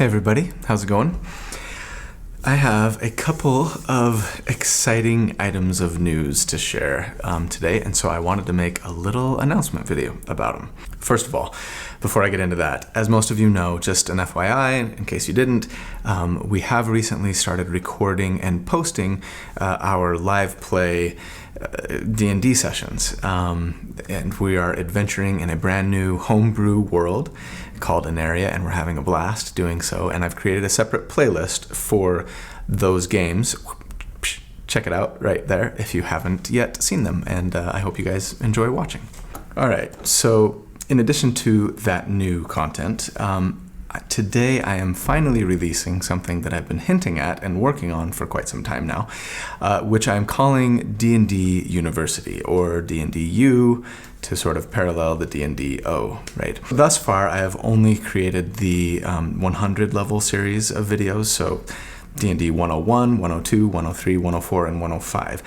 Hey everybody, how's it going? I have a couple of exciting items of news to share today, and so I wanted to make a little announcement video about them. First of all, before I get into that, as most of you know, just an FYI, in case you didn't, we have recently started recording and posting our live play D&D sessions, and we are adventuring in a brand new homebrew world called an area, and we're having a blast doing so. And I've created a separate playlist for those games. Check it out right there if you haven't yet seen them, and I hope you guys enjoy watching. All right, so in addition to that new content, today I am finally releasing something that I've been hinting at and working on for quite some time now, which I'm calling D&D University, or D&D U, to sort of parallel the D&D O, right? Thus far, I have only created the 100 level series of videos, so D&D 101, 102, 103, 104, and 105.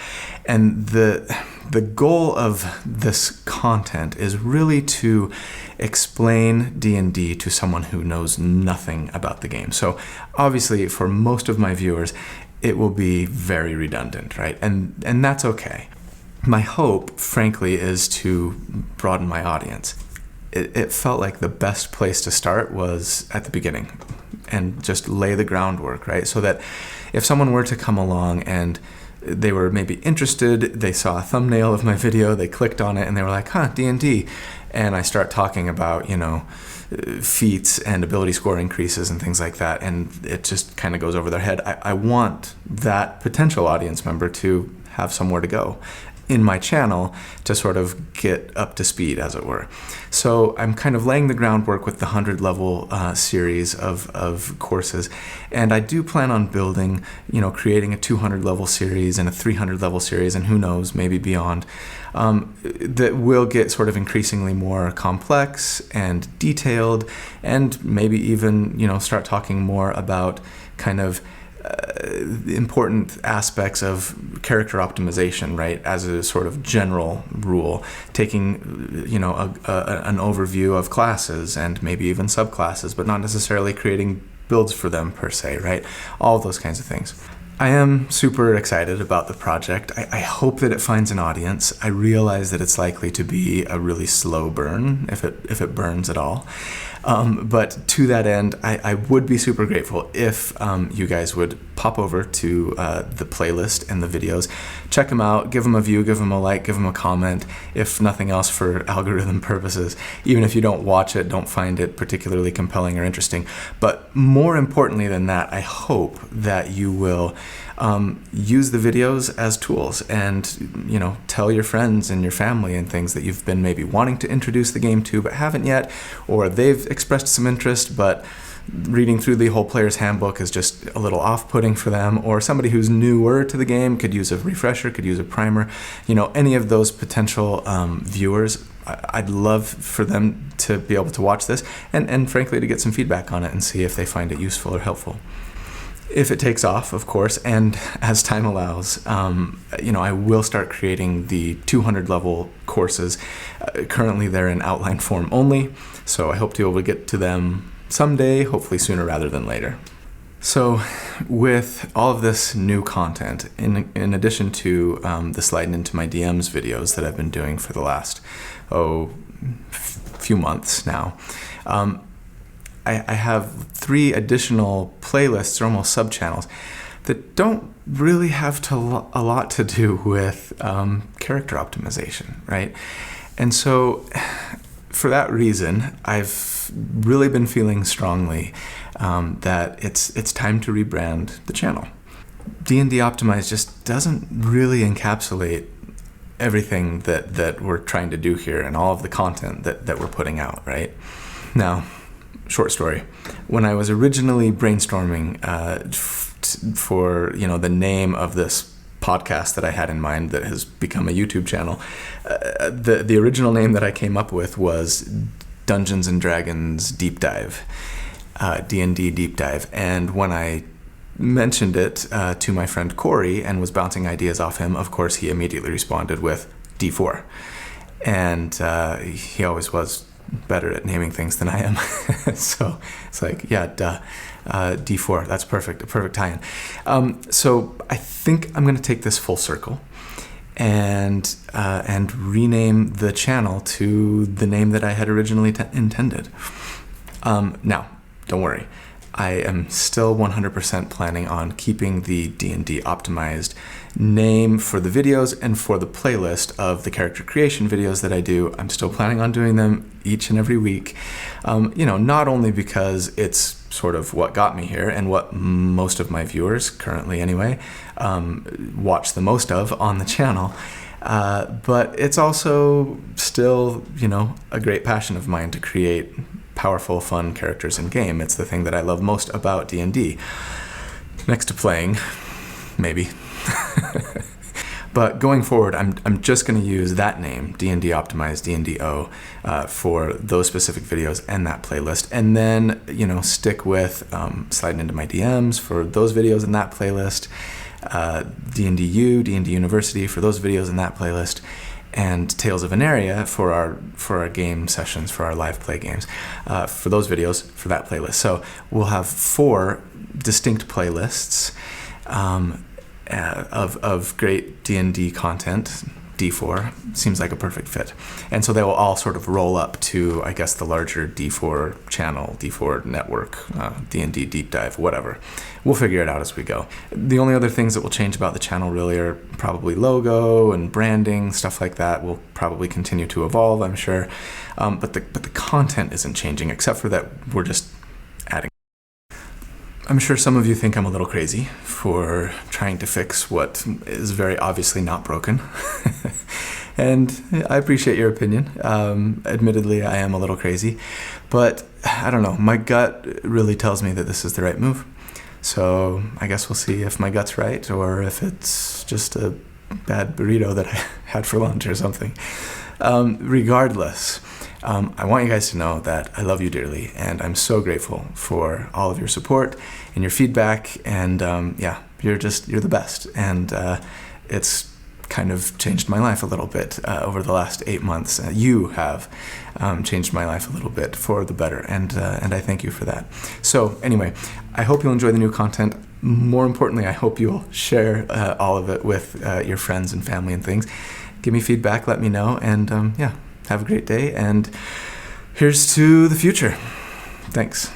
And the goal of this content is really to explain D&D to someone who knows nothing about the game. So obviously, for most of my viewers, it will be very redundant, right? And that's okay. My hope, frankly, is to broaden my audience. It felt like the best place to start was at the beginning and just lay the groundwork, right? So that if someone were to come along and they were maybe interested, they saw a thumbnail of my video, they clicked on it, and they were like, D&D. And I start talking about, feats and ability score increases and things like that, and it just kind of goes over their head. I want that potential audience member to have somewhere to go in my channel to sort of get up to speed, as it were. So I'm kind of laying the groundwork with the 100 level series of courses, and I do plan on building, creating a 200 level series and a 300 level series, and who knows, maybe beyond, that will get sort of increasingly more complex and detailed, and maybe even, start talking more about kind of important aspects of character optimization, right, as a sort of general rule, taking an overview of classes and maybe even subclasses, but not necessarily creating builds for them per se, right? All of those kinds of things. I am super excited about the project. I hope that it finds an audience. I realize that it's likely to be a really slow burn, if it burns at all. But to that end, I would be super grateful if you guys would pop over to the playlist and the videos, check them out, give them a view, give them a like, give them a comment, if nothing else for algorithm purposes. Even if you don't watch it, don't find it particularly compelling or interesting. But more importantly than that, I hope that you will use the videos as tools and, tell your friends and your family and things that you've been maybe wanting to introduce the game to but haven't yet, or they've expressed some interest but reading through the whole player's handbook is just a little off-putting for them, or somebody who's newer to the game could use a refresher, could use a primer. Any of those potential viewers, I'd love for them to be able to watch this and frankly to get some feedback on it and see if they find it useful or helpful. If it takes off, of course, and as time allows, I will start creating the 200 level courses. Currently they're in outline form only, so I hope to be able to get to them someday, hopefully sooner rather than later. So with all of this new content, in addition to the sliding into my DMs videos that I've been doing for the last, few months now, I have 3 additional playlists, or almost sub-channels, that don't really have a lot to do with character optimization, right? And so for that reason, I've really been feeling strongly that it's time to rebrand the channel. D&D Optimized just doesn't really encapsulate everything that we're trying to do here and all of the content that we're putting out, right? Now, short story. When I was originally brainstorming for the name of this podcast that I had in mind that has become a YouTube channel, the original name that I came up with was Dungeons and Dragons Deep Dive, D&D Deep Dive. And when I mentioned it to my friend Corey and was bouncing ideas off him, of course he immediately responded with D4. And he always was better at naming things than I am. So it's like, yeah, duh. D4, that's perfect, a perfect tie-in. So I think I'm going to take this full circle and rename the channel to the name that I had originally intended. Now, don't worry. I am still 100% planning on keeping the D&D optimized name for the videos and for the playlist of the character creation videos that I do. I'm still planning on doing them each and every week. Not only because it's sort of what got me here and what most of my viewers, currently anyway, watch the most of on the channel, but it's also still, a great passion of mine to create powerful, fun characters in game. It's the thing that I love most about D&D. Next to playing, maybe. But going forward, I'm just going to use that name, D&D Optimized, D&D-O, for those specific videos and that playlist. And then, stick with sliding into my DMs for those videos in that playlist, D&D-U, D&D University for those videos in that playlist, and Tales of Veneria for our game sessions, for our live play games, for those videos, for that playlist. So we'll have 4 distinct playlists of great D&D content. D4 seems like a perfect fit. And so they will all sort of roll up to, I guess, the larger D4 channel, D4 network, D&D deep dive, whatever. We'll figure it out as we go. The only other things that will change about the channel really are probably logo and branding, stuff like that will probably continue to evolve, I'm sure. But the content isn't changing, except for that we're just adding. I'm sure some of you think I'm a little crazy for trying to fix what is very obviously not broken. And I appreciate your opinion. Admittedly, I am a little crazy, but I don't know. My gut really tells me that this is the right move. So I guess we'll see if my gut's right or if it's just a bad burrito that I had for lunch or something. Regardless, I want you guys to know that I love you dearly, and I'm so grateful for all of your support and your feedback. And you're the best. And it's kind of changed my life a little bit over the last 8 months. You have changed my life a little bit for the better, and I thank you for that. So anyway, I hope you'll enjoy the new content. More importantly, I hope you'll share all of it with your friends and family and things. Give me feedback, let me know, and have a great day, and here's to the future. Thanks.